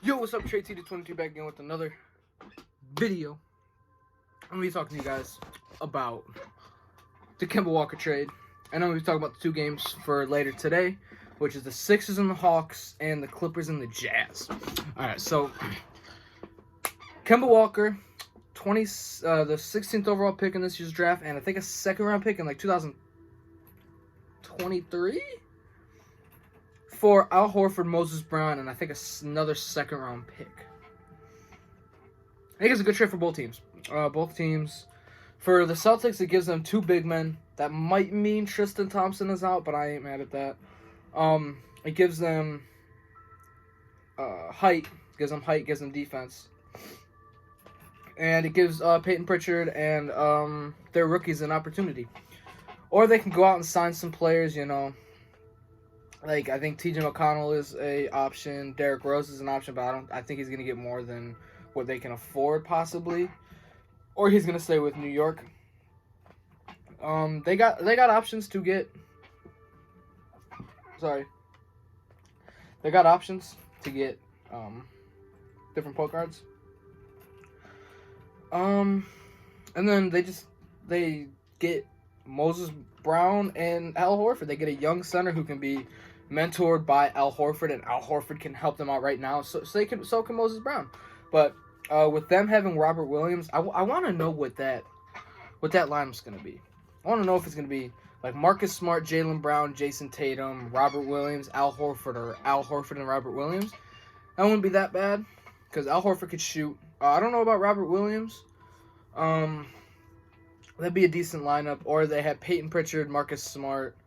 Yo, what's up? Trey TD22 back again with another video. I'm going to be talking to you guys about the Kemba Walker trade. And I'm going to be talking about the two games for later today, which is the Sixers and the Hawks and the Clippers and the Jazz. Alright, so Kemba Walker, the 16th overall pick in this year's draft, and I think a second round pick in like 2023? For Al Horford, Moses Brown, and I think another second-round pick. I think it's a good trade for both teams. For the Celtics, it gives them two big men. That might mean Tristan Thompson is out, but I ain't mad at that. It gives them height. Gives them defense. And it gives Peyton Pritchard and their rookies an opportunity. Or they can go out and sign some players, you know. Like, I think T.J. McConnell is a option. Derrick Rose is an option, but I think he's going to get more than what they can afford, possibly. Or he's going to stay with New York. They got options to get... Sorry. They got options to get different point guards. And then they get Moses Brown and Al Horford. They get a young center who can be mentored by Al Horford, and Al Horford can help them out right now. So can Moses Brown. But with them having Robert Williams, I want to know what that lineup's going to be. I want to know if it's going to be like Marcus Smart, Jaylen Brown, Jason Tatum, Robert Williams, Al Horford, or Al Horford and Robert Williams. That wouldn't be that bad because Al Horford could shoot. I don't know about Robert Williams. That'd be a decent lineup. Or they have Peyton Pritchard, Marcus Smart,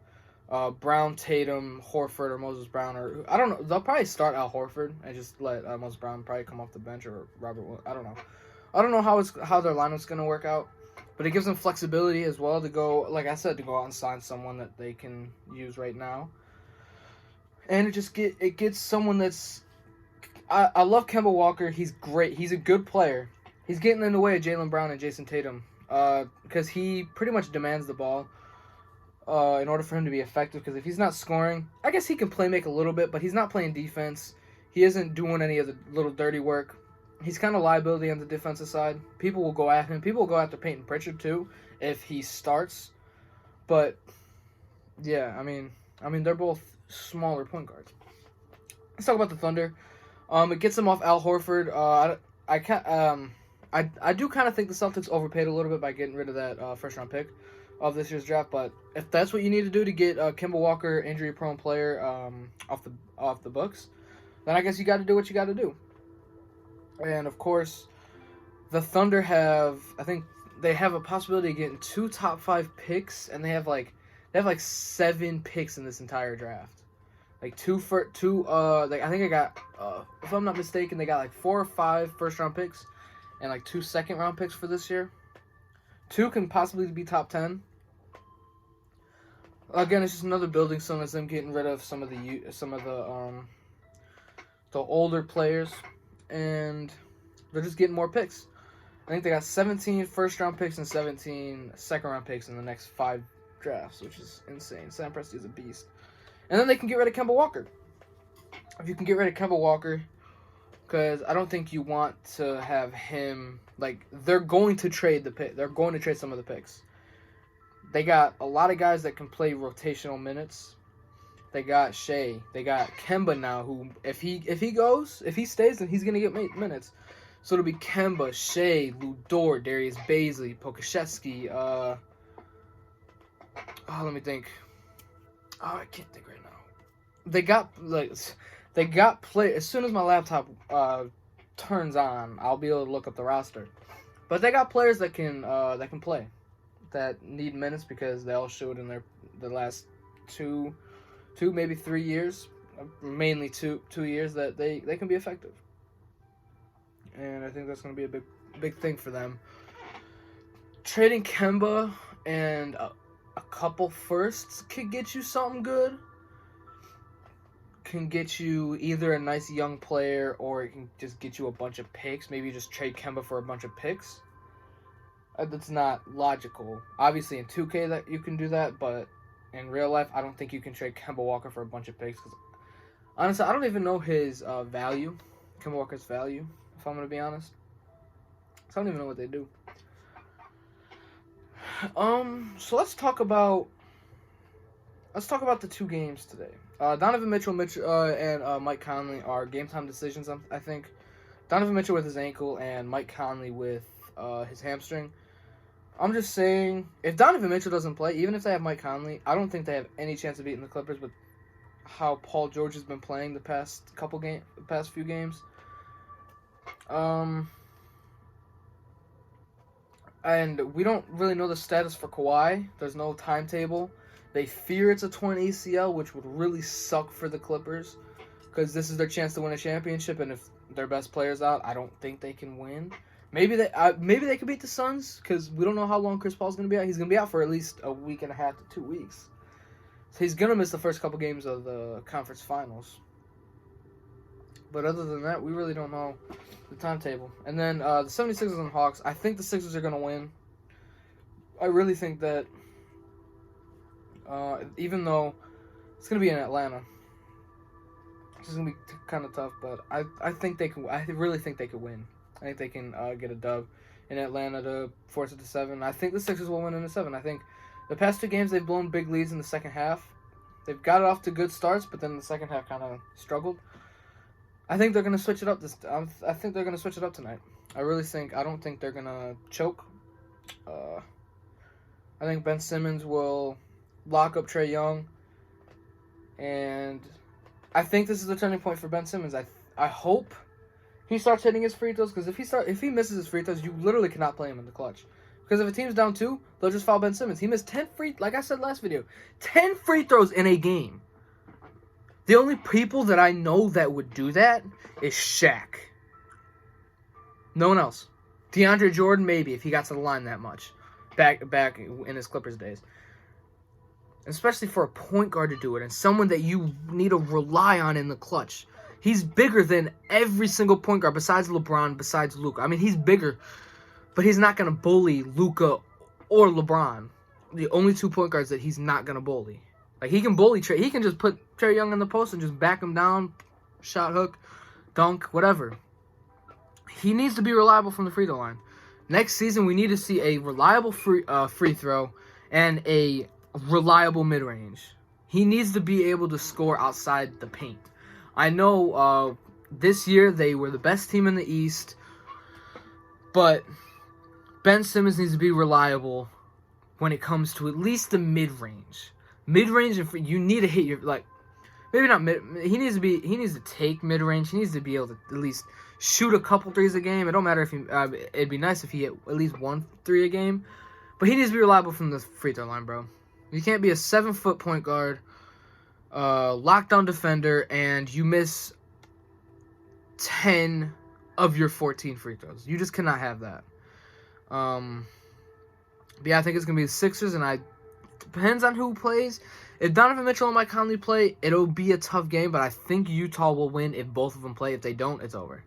Brown, Tatum, Horford, or Moses Brown, or I don't know. They'll probably start Al Horford and just let Moses Brown probably come off the bench, or Robert. I don't know. I don't know how their lineup's gonna work out, but it gives them flexibility as well to go, like I said, to go out and sign someone that they can use right now, and it gets someone that's. I love Kemba Walker. He's great. He's a good player. He's getting in the way of Jaylen Brown and Jason Tatum because he pretty much demands the ball. In order for him to be effective, because if he's not scoring, I guess he can make a little bit, but he's not playing defense. He isn't doing any of the little dirty work. He's kind of liability on the defensive side. People will go at him. People will go after Peyton Pritchard too if he starts. But yeah, I mean they're both smaller point guards. Let's talk about the Thunder. It gets them off Al Horford. I do kind of think the Celtics overpaid a little bit by getting rid of that first round pick of this year's draft, but if that's what you need to do to get Kemba Walker, injury-prone player, off the books, then I guess you got to do what you got to do. And of course, the Thunder I think they have a possibility of getting 2 top 5 picks, and they have like 7 picks in this entire draft. Like I think I got, if I'm not mistaken, they got like 4 or 5 first-round picks, and like 2 second-round picks for this year. 2 can possibly be top 10. Again, it's just another building stone as them getting rid of some of the older players, and they're just getting more picks. I think they got 17 first-round picks and 17 second-round picks in the next 5 drafts, which is insane. Sam Presti is a beast. And then they can get rid of Kemba Walker. If you can get rid of Kemba Walker, because I don't think you want to have him, like, they're going to trade the pick. They're going to trade some of the picks. They got a lot of guys that can play rotational minutes. They got Shea. They got Kemba now, who, if he stays, then he's going to get minutes. So it'll be Kemba, Shea, Lou Dort, Darius Bazley, Pokusevski, let me think. I can't think right now. They got play. As soon as my laptop turns on, I'll be able to look up the roster. But they got players that can play, that need minutes because they all showed in the last two maybe 3 years, mainly 2 years, that they can be effective. And I think that's going to be a big thing for them. Trading Kemba and a couple firsts could get you something good. Can get you either a nice young player, or it can just get you a bunch of picks. Maybe you just trade Kemba for a bunch of picks. That's not logical. Obviously in 2K that you can do that, but in real life, I don't think you can trade Kemba Walker for a bunch of picks. Because honestly, I don't even know his value. Kemba Walker's value, if I'm gonna be honest. So I don't even know what they do. So let's talk about the two games today. Donovan Mitchell, and Mike Conley are game time decisions. I think Donovan Mitchell with his ankle and Mike Conley with his hamstring. I'm just saying, if Donovan Mitchell doesn't play, even if they have Mike Conley, I don't think they have any chance of beating the Clippers with how Paul George has been playing the past few games. And we don't really know the status for Kawhi. There's no timetable. They fear it's a torn ACL, which would really suck for the Clippers, because this is their chance to win a championship, and if their best player's out, I don't think they can win. Maybe they could beat the Suns, because we don't know how long Chris Paul's going to be out. He's going to be out for at least a week and a half to 2 weeks. So he's going to miss the first couple games of the conference finals. But other than that, we really don't know the timetable. And then the 76ers and Hawks, I think the Sixers are going to win. I really think that, even though it's going to be in Atlanta, it's going to be kind of tough, but I think they can. I really think they could win. I think they can get a dub in Atlanta to force it to 7. I think the Sixers will win in the 7. I think the past 2 games they've blown big leads in the second half. They've got it off to good starts, but then the second half kind of struggled. I think they're going to switch it up I think they're going to switch it up tonight. I don't think they're going to choke. I think Ben Simmons will lock up Trae Young, and I think this is the turning point for Ben Simmons. I hope he starts hitting his free throws, because if he misses his free throws, you literally cannot play him in the clutch. Because if a team's down 2, they'll just foul Ben Simmons. He missed 10 like I said last video, 10 free throws in a game. The only people that I know that would do that is Shaq. No one else. DeAndre Jordan, maybe, if he got to the line that much. Back in his Clippers days. Especially for a point guard to do it, and someone that you need to rely on in the clutch. He's bigger than every single point guard besides LeBron, besides Luka. I mean, he's bigger, but he's not going to bully Luka or LeBron. The only 2 point guards that he's not going to bully. Like, he can bully Trae. He can just put Trae Young in the post and just back him down, shot hook, dunk, whatever. He needs to be reliable from the free throw line. Next season, we need to see a reliable free throw and a reliable mid-range. He needs to be able to score outside the paint. I know this year they were the best team in the East, but Ben Simmons needs to be reliable when it comes to at least the mid-range. Mid-range, you need to hit your, like, maybe not mid. He needs to take mid-range. He needs to be able to at least shoot a couple threes a game. It don't matter if he. It'd be nice if he hit at least 1 3 a game, but he needs to be reliable from the free throw line, bro. You can't be a 7-foot point guard, lockdown defender, and you miss 10 of your 14 free throws. You just cannot have that. But yeah, I think it's gonna be the Sixers, and depends on who plays. If Donovan Mitchell and Mike Conley play, it'll be a tough game, but I think Utah will win if both of them play. If they don't, it's over.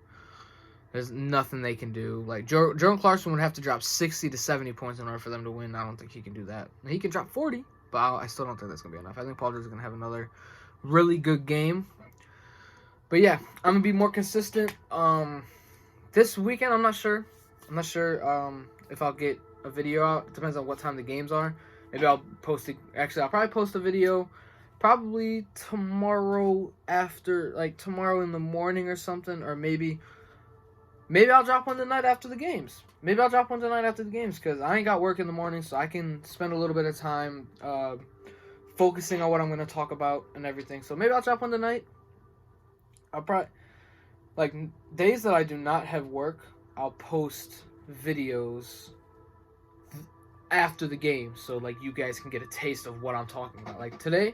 There's nothing they can do. Like, Jordan Clarkson would have to drop 60 to 70 points in order for them to win. I don't think he can do that. He can drop 40, but I still don't think that's going to be enough. I think Paul George is going to have another really good game. But yeah, I'm going to be more consistent. This weekend, I'm not sure. I'm not sure if I'll get a video out. It depends on what time the games are. Maybe I'll post it. Actually, I'll probably post a video probably tomorrow tomorrow in the morning or something. Or maybe I'll drop one the night after the games. Because I ain't got work in the morning, so I can spend a little bit of time focusing on what I'm going to talk about and everything. So maybe I'll drop one tonight. I'll probably, days that I do not have work, I'll post videos after the game, so you guys can get a taste of what I'm talking about. Like today,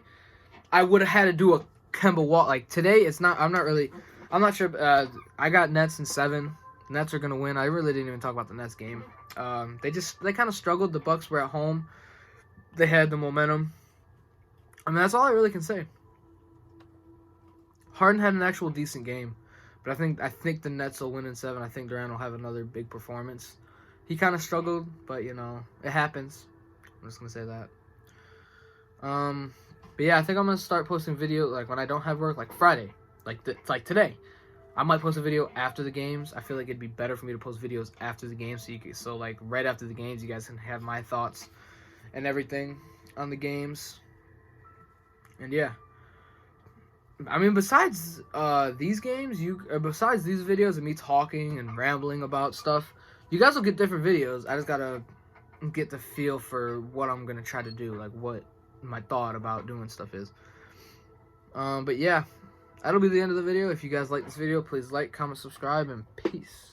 I would have had to do a Kemba Walker. Today, it's not. I'm not sure. I got Nets in 7. Nets are gonna win. I really didn't even talk about the Nets game. They kind of struggled. The Bucks were at home. They had the momentum. I mean, that's all I really can say. Harden had an actual decent game, but I think the Nets will win in 7. I think Durant will have another big performance. He kind of struggled, but, it happens. I'm just going to say that. But, yeah, I think I'm going to start posting video, when I don't have work, Friday. Like today. I might post a video after the games. I feel like it'd be better for me to post videos after the games, so like right after the games, you guys can have my thoughts and everything on the games. And yeah, I mean, besides these games, besides these videos of me talking and rambling about stuff, you guys will get different videos. I just gotta get the feel for what I'm gonna try to do, like what my thought about doing stuff is. But yeah, that'll be the end of the video. If you guys like this video, please like, comment, subscribe, and peace.